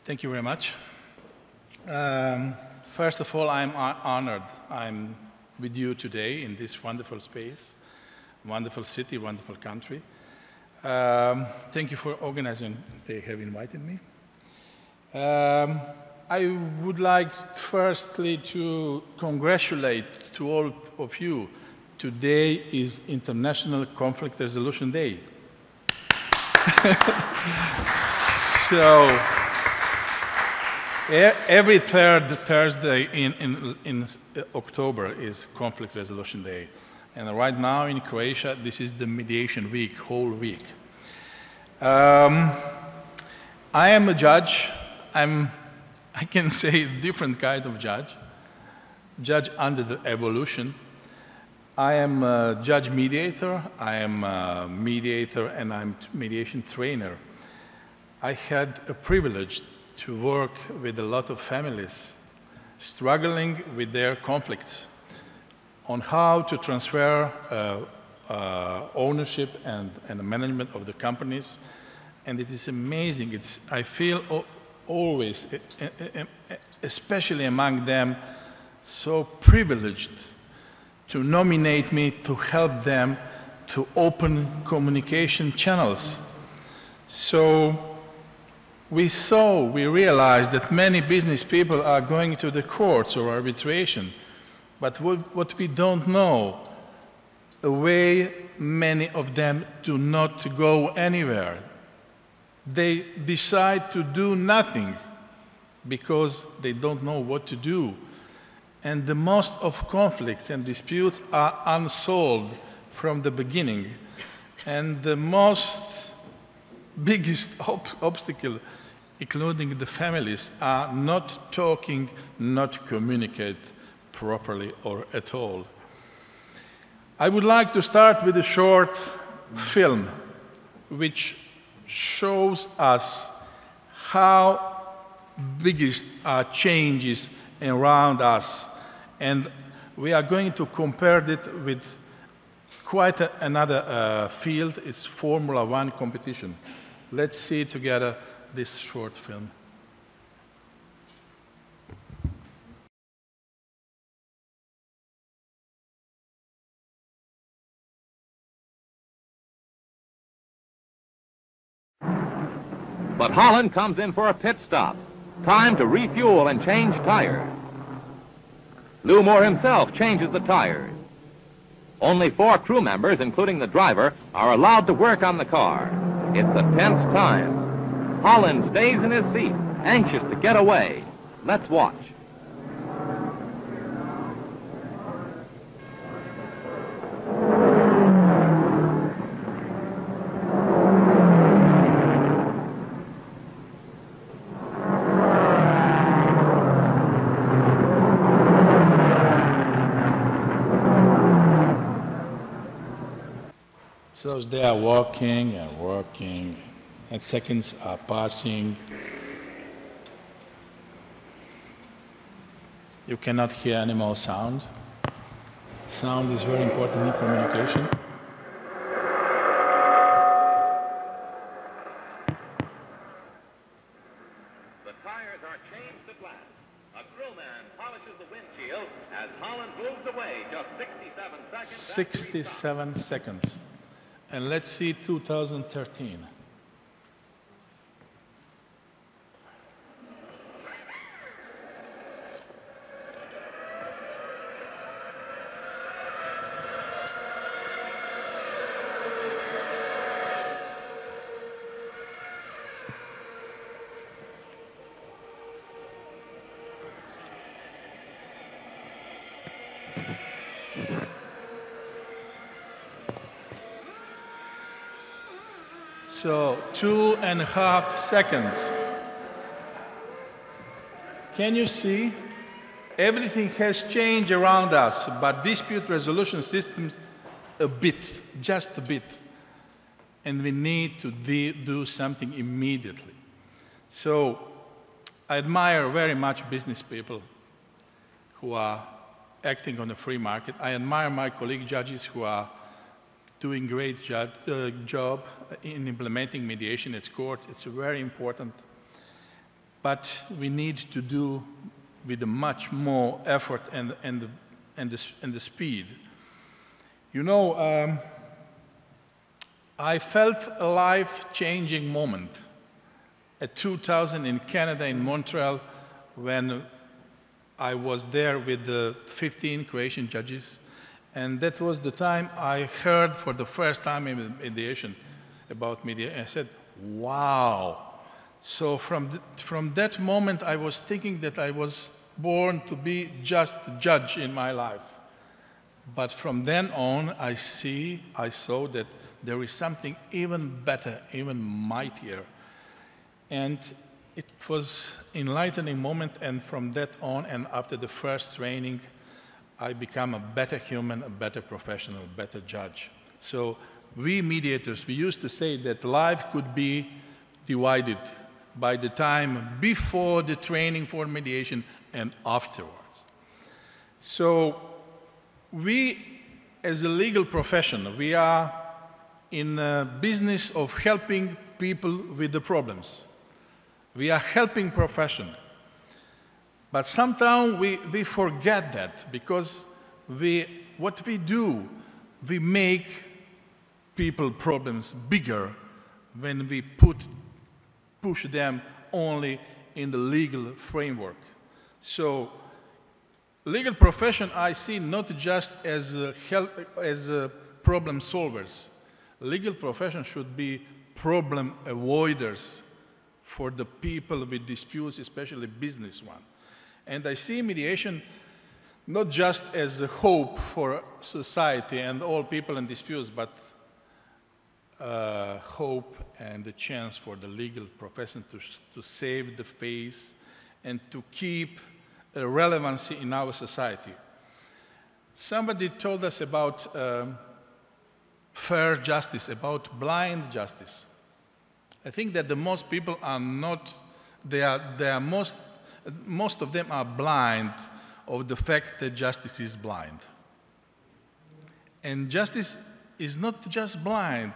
Thank you very much. First of all, I'm honored I'm with you today in this wonderful space, wonderful city, wonderful country. Thank you for organizing. They have invited me. I would like firstly to congratulate to all of you. Today is International Conflict Resolution Day. So, every third Thursday in October is Conflict Resolution Day. And right now in Croatia, this is the mediation week, whole week. I am a judge. I can say different kind of judge under the evolution. I am a judge mediator, I am a mediator, and I'm a mediation trainer. I had a privilege to work with a lot of families struggling with their conflicts on how to transfer ownership and the management of the companies. And it is amazing. I feel always, especially among them, so privileged to nominate me to help them to open communication channels. So we realized that many business people are going to the courts or arbitration, but what we don't know, the way many of them do not go anywhere. They decide to do nothing because they don't know what to do. And the most of conflicts and disputes are unsolved from the beginning. And the biggest obstacle, including the families, are not talking, not communicate properly or at all. I would like to start with a short film which shows us how biggest are changes around us. And we are going to compare it with quite another field. It's Formula One competition. Let's see together this short film. But Holland comes in for a pit stop. Time to refuel and change tires. Lou Moore himself changes the tires. Only 4 crew members, including the driver, are allowed to work on the car. It's a tense time. Holland stays in his seat, anxious to get away. Let's watch. So they are walking and working, and seconds are passing. You cannot hear any more sound. Sound is very important in communication. The tires are changed at last. A crewman polishes the windshield as Holland moves away just 67 seconds. 67 seconds. And let's see 2013. So 2.5 seconds. Can you see? Everything has changed around us, but dispute resolution systems a bit, just a bit. And we need to do something immediately. So I admire very much business people who are acting on the free market. I admire my colleague judges who are doing great job in implementing mediation at courts. It's very important. but we need to do with a much more effort and the speed. You know, I felt a life-changing moment at 2000 in Canada, in Montreal, when I was there with the 15 Croatian judges, and that was the time I heard for the first time in mediation about mediation. I said, wow. So from that moment, I was thinking that I was born to be just a judge in my life. But from then on, I saw that there is something even better, even mightier. And it was an enlightening moment, and from that on, and after the first training, I became a better human, a better professional, a better judge. So we mediators, we used to say that life could be divided by the time before the training for mediation and afterwards. So we, as a legal profession, we are in a business of helping people with the problems. We are helping profession. But sometimes we forget that, because what we do, we make people problems bigger when we push them only in the legal framework. So legal profession I see not just as problem solvers. Legal profession should be problem avoiders for the people with disputes, especially business one. And I see mediation not just as a hope for society and all people in disputes, but hope and a chance for the legal profession to save the face and to keep a relevancy in our society. Somebody told us about fair justice, about blind justice. I think that the most people are not, most of them are blind of the fact that justice is blind. And justice is not just blind.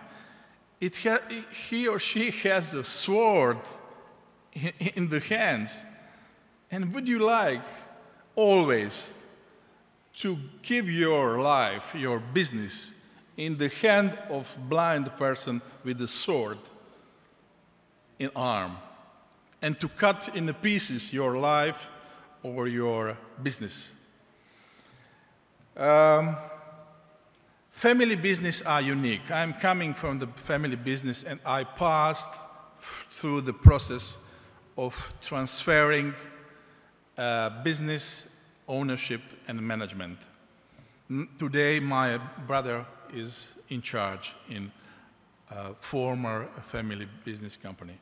He or she has a sword in the hands. And would you like always to give your life, your business, in the hand of a blind person with a sword in arm, and to cut in pieces your life or your business? Family business are unique. I'm coming from the family business, and I passed through the process of transferring business, ownership, and management. Today, my brother is in charge in a former family business company.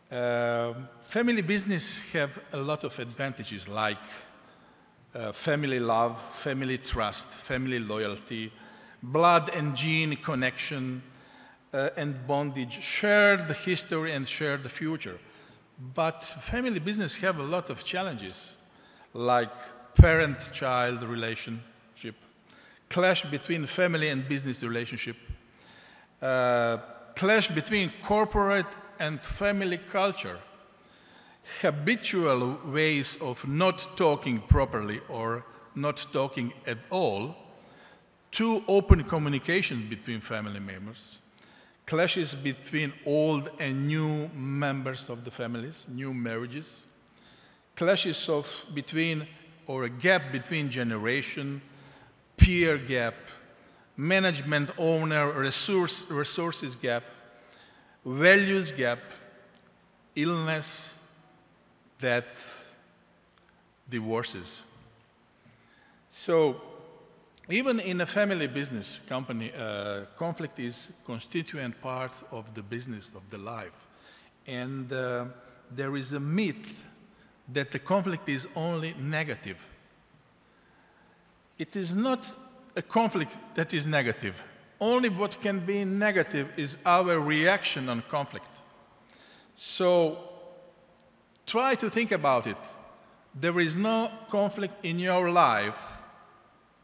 Family business have a lot of advantages, like family love, family trust, family loyalty, blood and gene connection, and bondage, shared history and shared future. But family business have a lot of challenges, like parent-child relationship, clash between family and business relationship, clash between corporate and family culture, habitual ways of not talking properly or not talking at all, too open communication between family members, clashes between old and new members of the families, new marriages, clashes between or a gap between generation, peer gap, management owner resources gap, values gap, illness, death, divorces. So even in a family business company, conflict is a constituent part of the business, of the life. And there is a myth that the conflict is only negative. It is not a conflict that is negative. Only what can be negative is our reaction on conflict. So try to think about it. There is no conflict in your life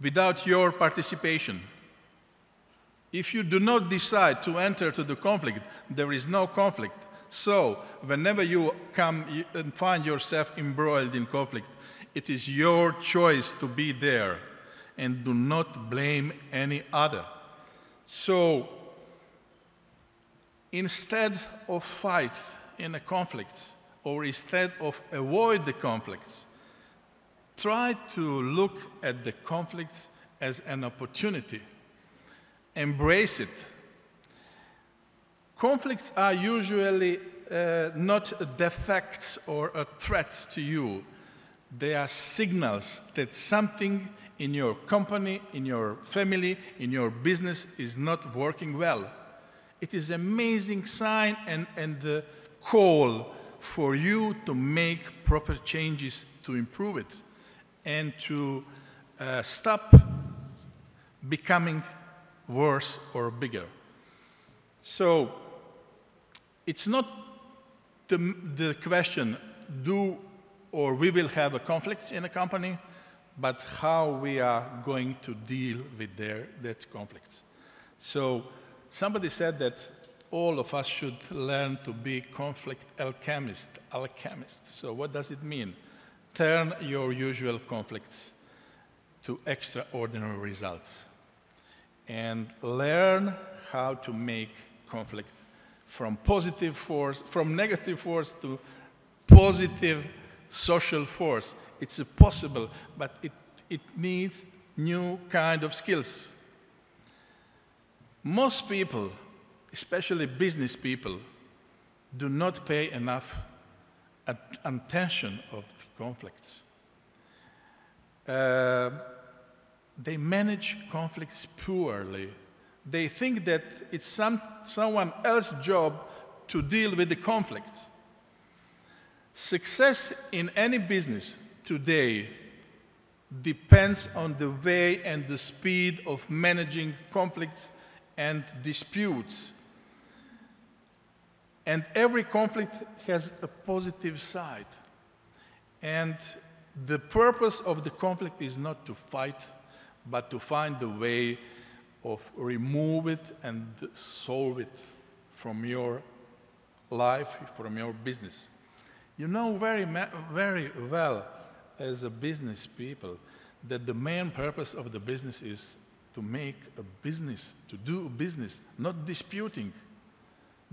without your participation. If you do not decide to enter to the conflict, there is no conflict. So, whenever you come and find yourself embroiled in conflict, it is your choice to be there and do not blame any other. So, instead of fight in a conflict, or instead of avoid the conflicts, try to look at the conflicts as an opportunity. Embrace it. Conflicts are usually not defects or threats to you. They are signals that something in your company, in your family, in your business is not working well. It is an amazing sign and the call for you to make proper changes to improve it and to stop becoming worse or bigger. So it's not the question, do or we will have a conflict in a company, but how we are going to deal with that conflicts. So somebody said that all of us should learn to be conflict alchemists. So what does it mean? Turn your usual conflicts to extraordinary results and learn how to make conflict from negative force to positive social force. It's possible, but it needs new kind of skills. Most people, especially business people, do not pay enough attention of the conflicts. They manage conflicts poorly. They think that it's someone else's job to deal with the conflicts. Success in any business today depends on the way and the speed of managing conflicts and disputes. And every conflict has a positive side. And the purpose of the conflict is not to fight, but to find a way of remove it and solve it from your life, from your business. You know very well as a business people that the main purpose of the business is to make a business, to do business, not disputing.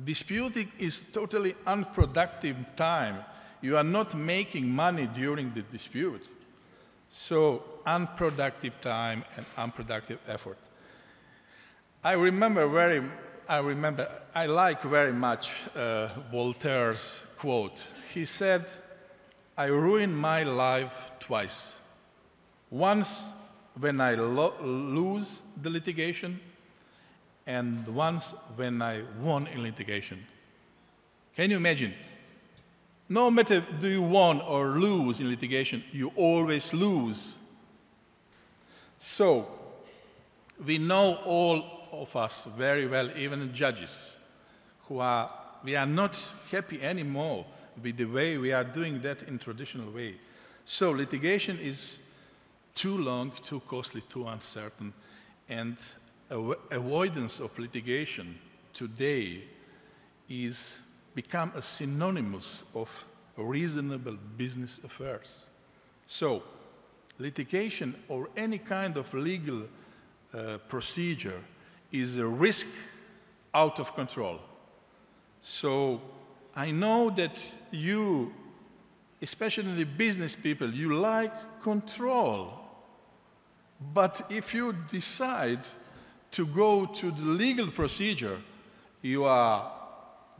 Disputing is totally unproductive time. You are not making money during the dispute. So unproductive time and unproductive effort. I like very much Voltaire's quote. He said, "I ruined my life twice. Once when I lose the litigation, and once when I won in litigation." Can you imagine? No matter do you win or lose in litigation, you always lose. So, we know all of us very well, even judges, we are not happy anymore with the way we are doing that in traditional way. So litigation is too long, too costly, too uncertain, and avoidance of litigation today is become a synonymous of reasonable business affairs. So litigation or any kind of legal procedure is a risk out of control. So I know that you, especially business people, you like control. But if you decide to go to the legal procedure, you are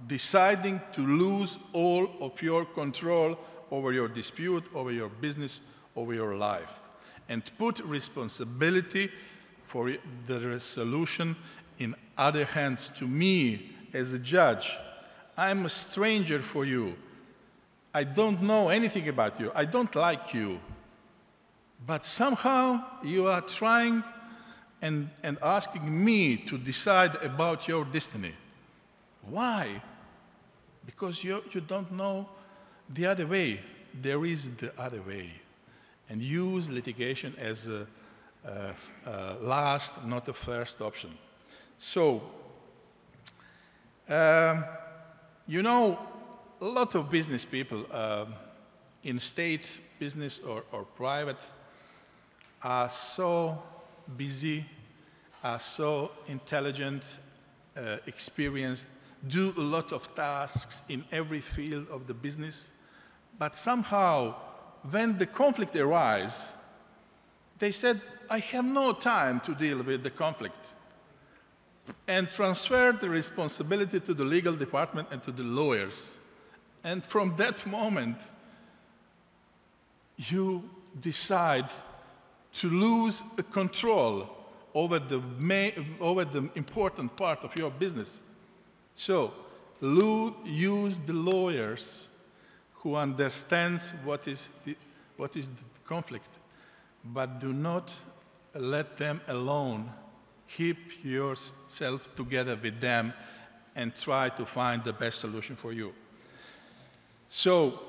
deciding to lose all of your control over your dispute, over your business, over your life, and put responsibility for the resolution in other hands to me as a judge. I'm a stranger for you. I don't know anything about you. I don't like you. But somehow you are trying and asking me to decide about your destiny. Why? Because you don't know the other way. There is the other way. And use litigation as a last, not a first option. So, You know, a lot of business people in state business or private are so busy, are so intelligent, experienced, do a lot of tasks in every field of the business, but somehow when the conflict arises, they said, I have no time to deal with the conflict, and transferred the responsibility to the legal department and to the lawyers. And from that moment, you decide to lose control over the important part of your business. So, use the lawyers who understand what is the conflict, but do not let them alone. Keep yourself together with them and try to find the best solution for you. So,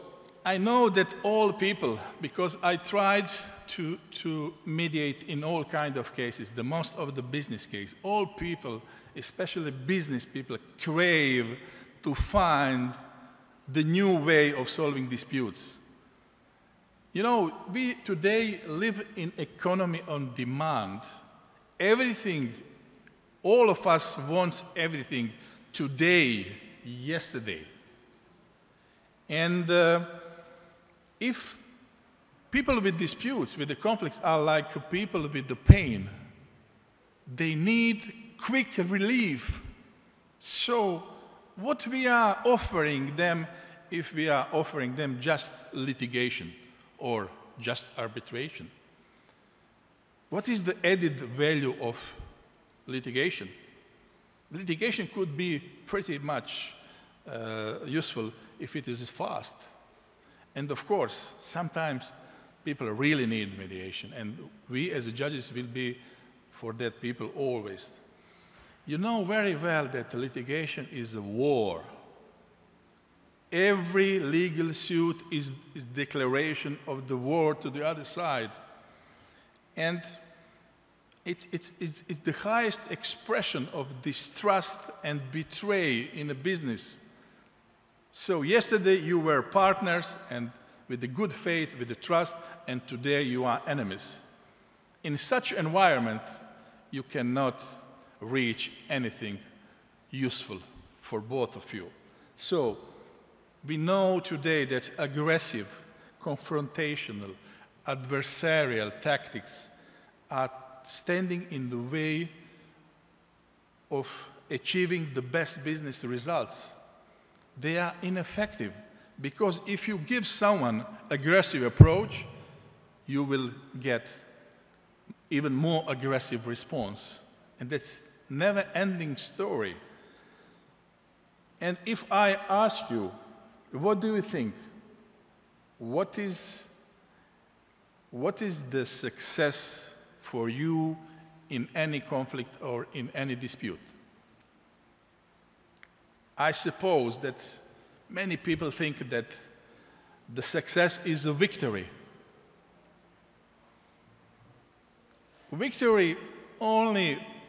I know that all people, because I tried to mediate in all kinds of cases, the most of the business case, all people, especially business people, crave to find the new way of solving disputes. You know, we today live in economy on demand. Everything, all of us wants everything today, yesterday. And if people with disputes, with the conflicts, are like people with the pain, they need quick relief. So what we are offering them, if we are offering them just litigation or just arbitration? What is the added value of litigation? Litigation could be pretty much useful if it is fast. And of course, sometimes people really need mediation, and we as judges will be for that people always. You know very well that litigation is a war. Every legal suit is declaration of the war to the other side. And it's the highest expression of distrust and betray in a business. So yesterday you were partners and with the good faith, with the trust, and today you are enemies. In such an environment, you cannot reach anything useful for both of you. So we know today that aggressive, confrontational, adversarial tactics are standing in the way of achieving the best business results. They are ineffective, because if you give someone aggressive approach, you will get even more aggressive response. And that's never-ending story. And if I ask you, what do you think? What is the success for you in any conflict or in any dispute? I suppose that many people think that the success is a victory. Victory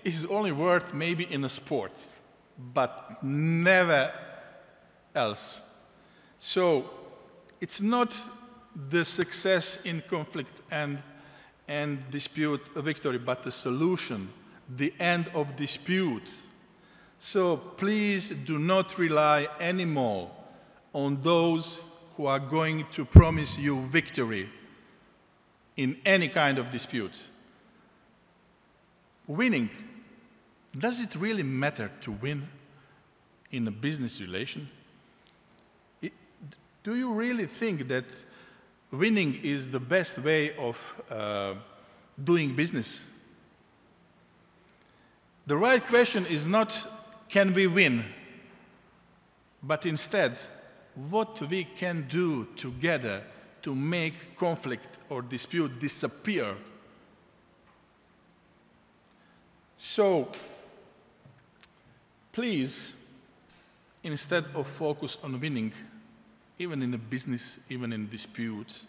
is only worth maybe in a sport, but never else. So it's not the success in conflict and dispute a victory, but the solution, the end of dispute. So please do not rely anymore on those who are going to promise you victory in any kind of dispute. Winning, does it really matter to win in a business relation? Do you really think that winning is the best way of doing business? The right question is not, can we win? But instead, what we can do together to make conflict or dispute disappear. So, please, instead of focus on winning, even in a business, even in disputes,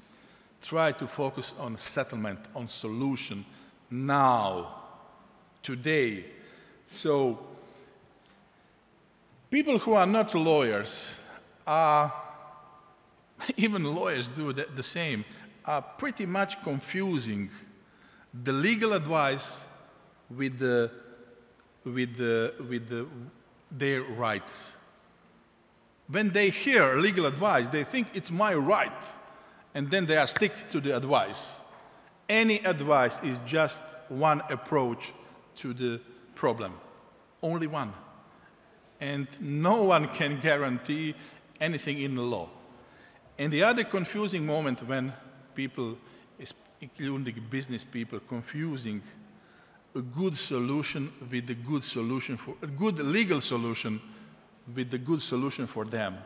try to focus on settlement, on solution, now, today. So, People who are not lawyers, even lawyers do the same, are pretty much confusing the legal advice with their rights. When they hear legal advice, they think it's my right, and then they stick to the advice. Any advice is just one approach to the problem, only one. And no one can guarantee anything in the law. And the other confusing moment when people, including business people, confusing a good solution with a good solution for a good legal solution with the good solution for them.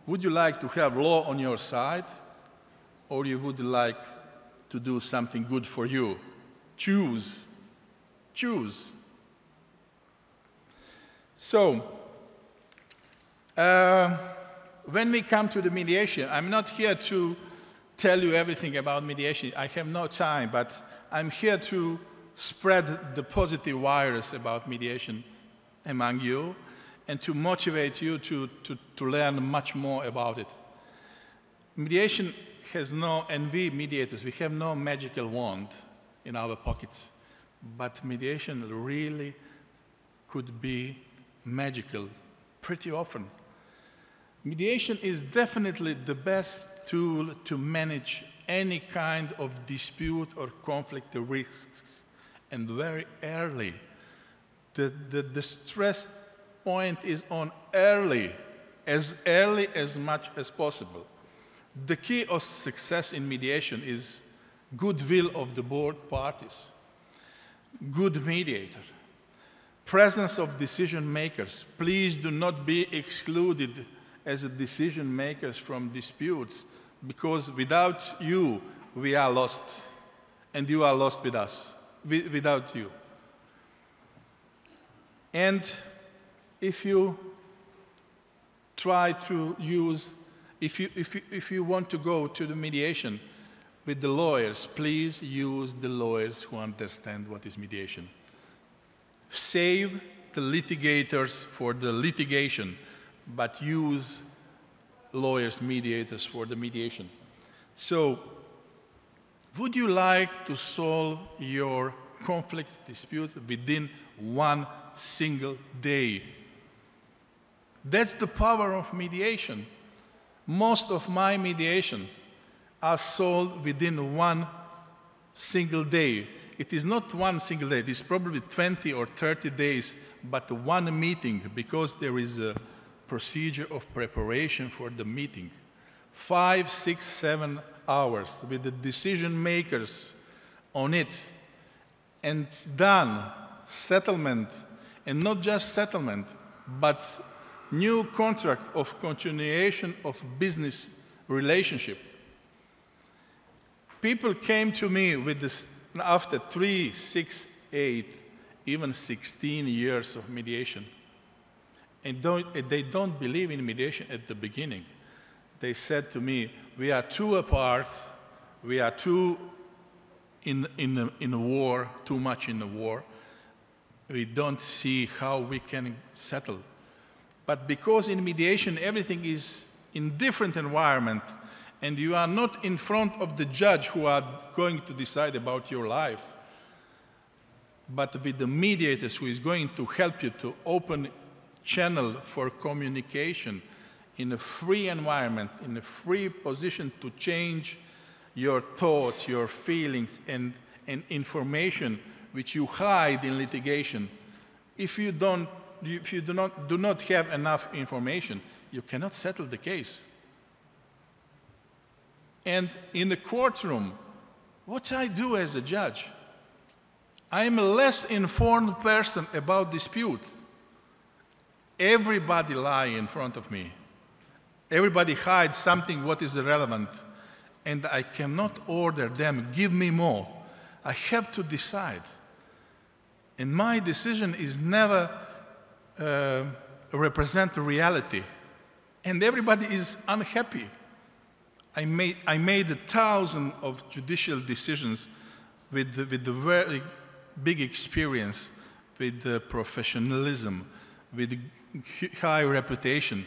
Would you like to have law on your side, or you would like to do something good for you? Choose. Choose. So, when we come to the mediation, I'm not here to tell you everything about mediation. I have no time, but I'm here to spread the positive virus about mediation among you and to motivate you to learn much more about it. Mediation has no, and we mediators, we have no magical wand in our pockets, but mediation really could be magical pretty often. Mediation is definitely the best tool to manage any kind of dispute or conflict risks, and very early. The stress point is on early as much as possible. The key of success in mediation is goodwill of the both parties, good mediator, presence of decision makers. Please do not be excluded as a decision makers from disputes, because without you, we are lost, and you are lost with us, without you. And if you try to use, if you want to go to the mediation with the lawyers, please use the lawyers who understand what is mediation. Save the litigators for the litigation, but use lawyers, mediators for the mediation. So, would you like to solve your conflict disputes within one single day? That's the power of mediation. Most of my mediations are solved within one single day. It is not one single day, it is probably 20 or 30 days, but one meeting, because there is a procedure of preparation for the meeting. 5, 6, 7 hours with the decision makers on it, and it's done. Settlement, and not just settlement, but new contract of continuation of business relationship. People came to me with this after 3, 6, 8, even 16 years of mediation. And they don't believe in mediation at the beginning. They said to me, we are too apart, we are too in a war, too much in the war. We don't see how we can settle. But because in mediation everything is in different environment, and you are not in front of the judge who are going to decide about your life, but with the mediators who is going to help you to open channel for communication in a free environment, in a free position to change your thoughts, your feelings, and information which you hide in litigation. If you do not have enough information, you cannot settle the case. And in the courtroom, what I do as a judge, I'm a less informed person about dispute. Everybody lies in front of me. Everybody hides something what is irrelevant, and I cannot order them, give me more. I have to decide. And my decision is never represent reality. And everybody is unhappy. I made 1,000 of judicial decisions with the very big experience, with the professionalism, with high reputation.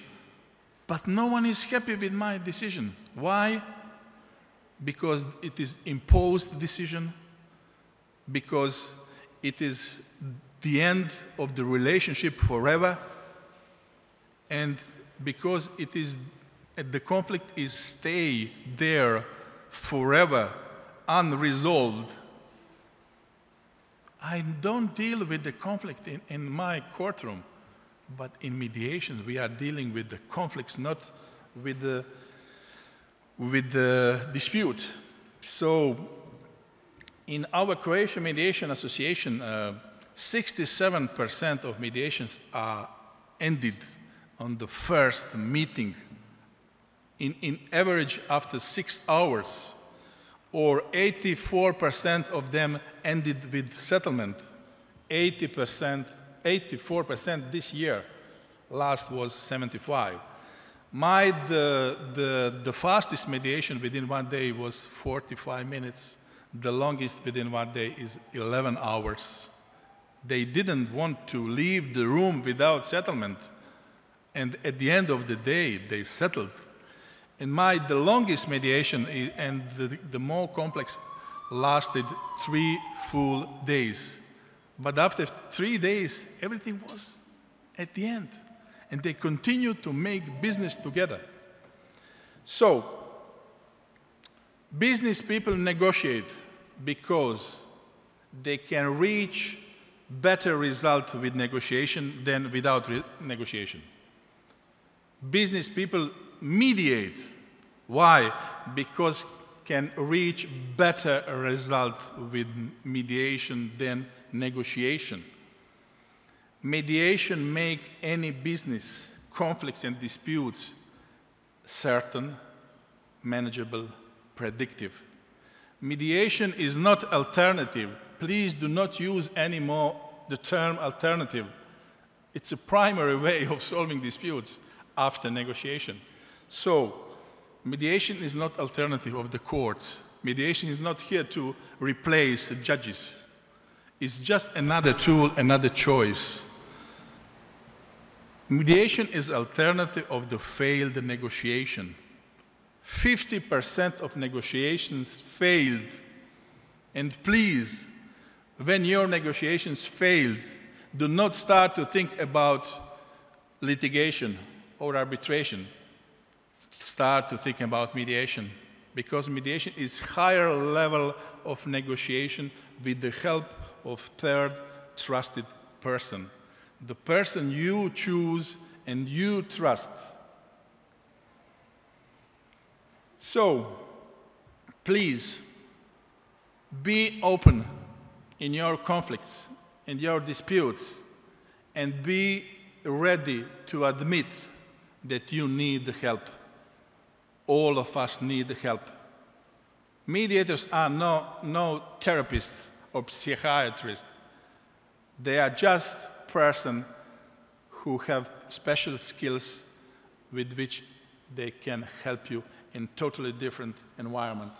But no one is happy with my decision. Why? Because it is imposed decision, because it is the end of the relationship forever, and because it is the conflict is stay there forever, unresolved. I don't deal with the conflict in my courtroom, but in mediation we are dealing with the conflicts, not with the dispute. So in our Croatian Mediation Association, 67% of mediations are ended on the first meeting, in average after 6 hours, or 84% of them ended with settlement. 84% this year. Last was 75. The fastest mediation within 1 day was 45 minutes. The longest within 1 day is 11 hours. They didn't want to leave the room without settlement. And at the end of the day, they settled. And the longest mediation and the more complex lasted 3 full days. But after 3 days, everything was at the end. And they continued to make business together. So, business people negotiate because they can reach better result with negotiation than without negotiation. Business people mediate. Why? Because can reach better result with mediation than negotiation. Mediation make any business conflicts and disputes certain, manageable, predictive. Mediation is not alternative. Please do not use anymore the term alternative. It's a primary way of solving disputes after negotiation. So, mediation is not alternative of the courts. Mediation is not here to replace the judges. It's just another tool, another choice. Mediation is alternative of the failed negotiation. 50% of negotiations failed. And please, when your negotiations failed, do not start to think about litigation or arbitration. Start to think about mediation, because mediation is higher level of negotiation with the help of third trusted person. The person you choose and you trust. So, please, be open in your conflicts, in your disputes, and be ready to admit that you need help. All of us need help. Mediators are no therapists or psychiatrists. They are just persons who have special skills with which they can help you in totally different environment.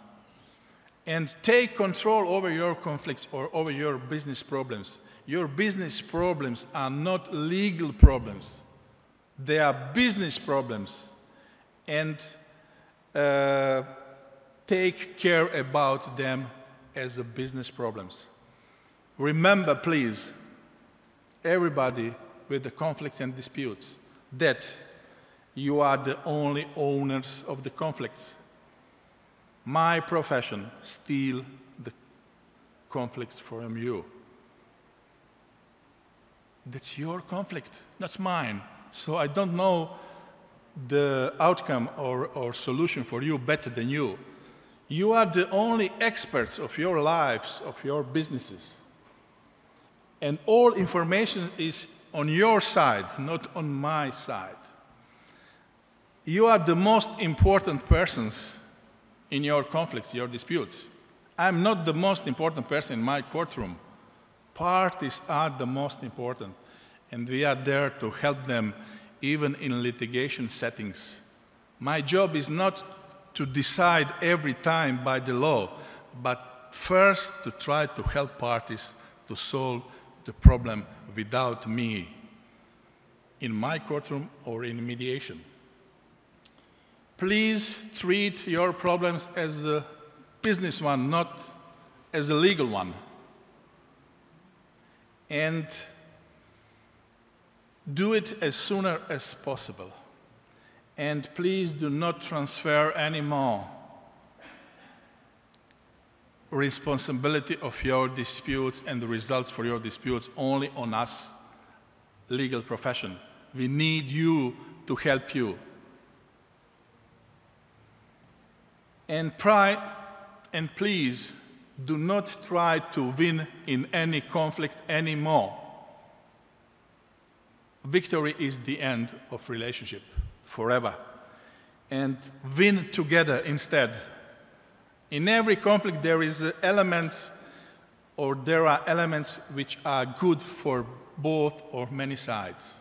And take control over your conflicts or over your business problems. Your business problems are not legal problems. They are business problems. And take care about them as a business problems. Remember, please, everybody with the conflicts and disputes, that you are the only owners of the conflicts. My profession steals the conflicts from you. That's your conflict, that's mine. So I don't know the outcome or solution for you better than you. You are the only experts of your lives, of your businesses. And all information is on your side, not on my side. You are the most important persons in your conflicts, your disputes. I'm not the most important person in my courtroom. Parties are the most important, and we are there to help them even in litigation settings. My job is not to decide every time by the law, but first to try to help parties to solve the problem without me. in my courtroom or in mediation. Please treat your problems as a business one, not as a legal one. And do it as sooner as possible. And please do not transfer any more responsibility of your disputes and the results for your disputes only on us, legal profession. We need you to help you. And please do not try to win in any conflict anymore. Victory is the end of relationship forever. And win together instead. In every conflict there are elements which are good for both or many sides.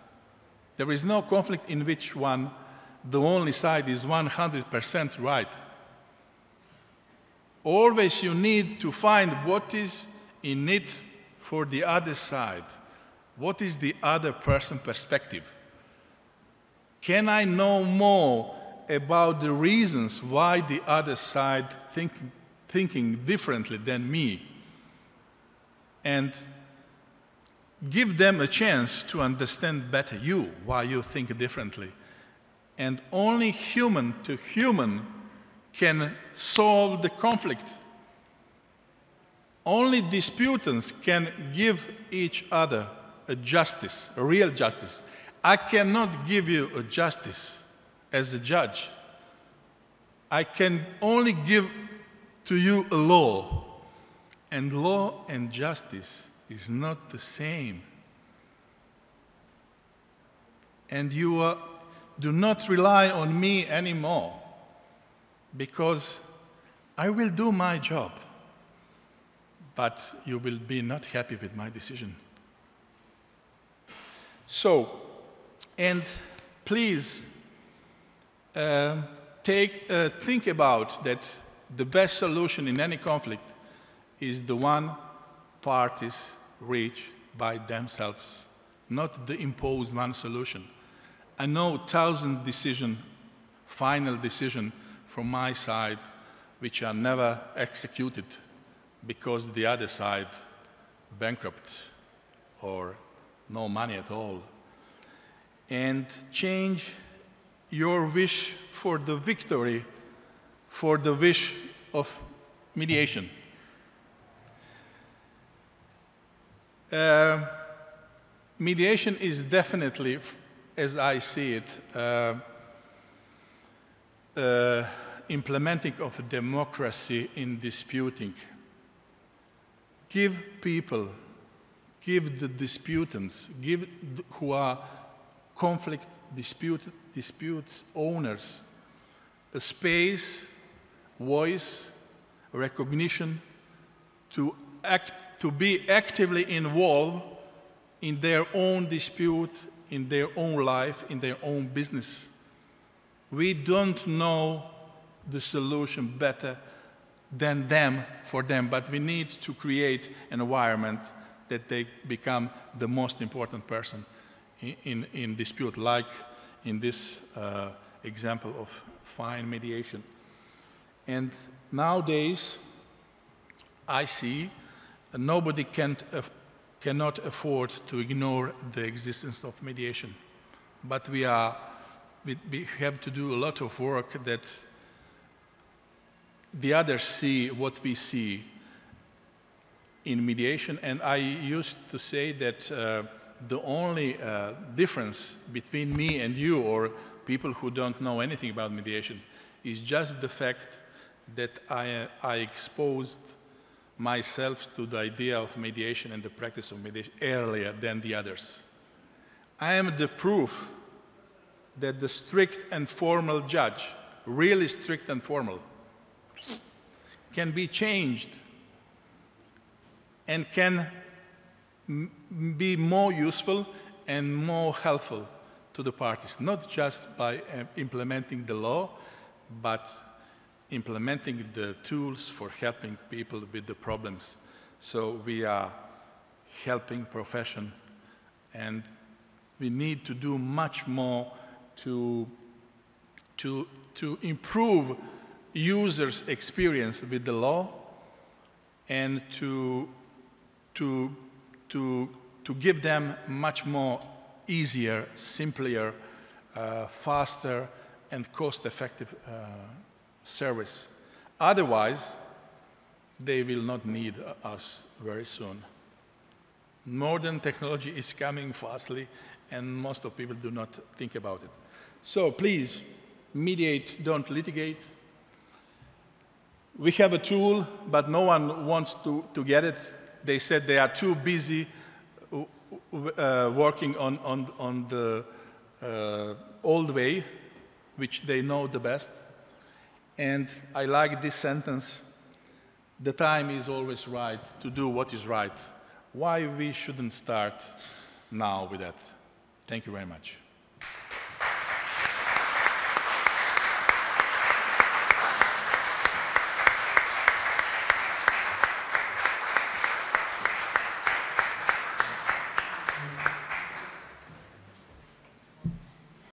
There is no conflict in which the only side is 100% right. Always you need to find what is in it for the other side. What is the other person's perspective? Can I know more about the reasons why the other side thinking differently than me? And give them a chance to understand better you, why you think differently. And only human to human can solve the conflict. Only disputants can give each other a justice, a real justice. I cannot give you a justice as a judge. I can only give to you a law. And law and justice is not the same. And you do not rely on me anymore, because I will do my job, but you will be not happy with my decision. So, and please think about that the best solution in any conflict is the one parties reach by themselves, not the imposed one solution. I know 1,000 final decisions from my side which are never executed because the other side bankrupt or no money at all. And change your wish for the victory for the wish of mediation. Mediation is definitely, as I see it, implementing of democracy in disputing. Give people, give the disputants, give who are conflict disputes owners a space, voice, recognition to be actively involved in their own dispute, in their own life, in their own business. We don't know the solution better than them for them, but we need to create an environment that they become the most important person in dispute, like in this example of fine mediation. And nowadays, I see nobody cannot afford to ignore the existence of mediation. But we have to do a lot of work that the others see what we see in mediation. And I used to say that the only difference between me and you, or people who don't know anything about mediation, is just the fact that I exposed myself to the idea of mediation and the practice of mediation earlier than the others. I am the proof that the strict and formal judge, really strict and formal, can be changed and can be more useful and more helpful to the parties, not just by implementing the law, but implementing the tools for helping people with the problems. So we are helping profession, and we need to do much more to improve users' experience with the law and to give them much more easier, simpler, faster, and cost-effective service. Otherwise, they will not need us very soon. Modern technology is coming fastly, and most of people do not think about it. So please, mediate, don't litigate. We have a tool, but no one wants to get it. They said they are too busy working on the old way, which they know the best. And I like this sentence: the time is always right to do what is right. Why we shouldn't start now with that? Thank you very much.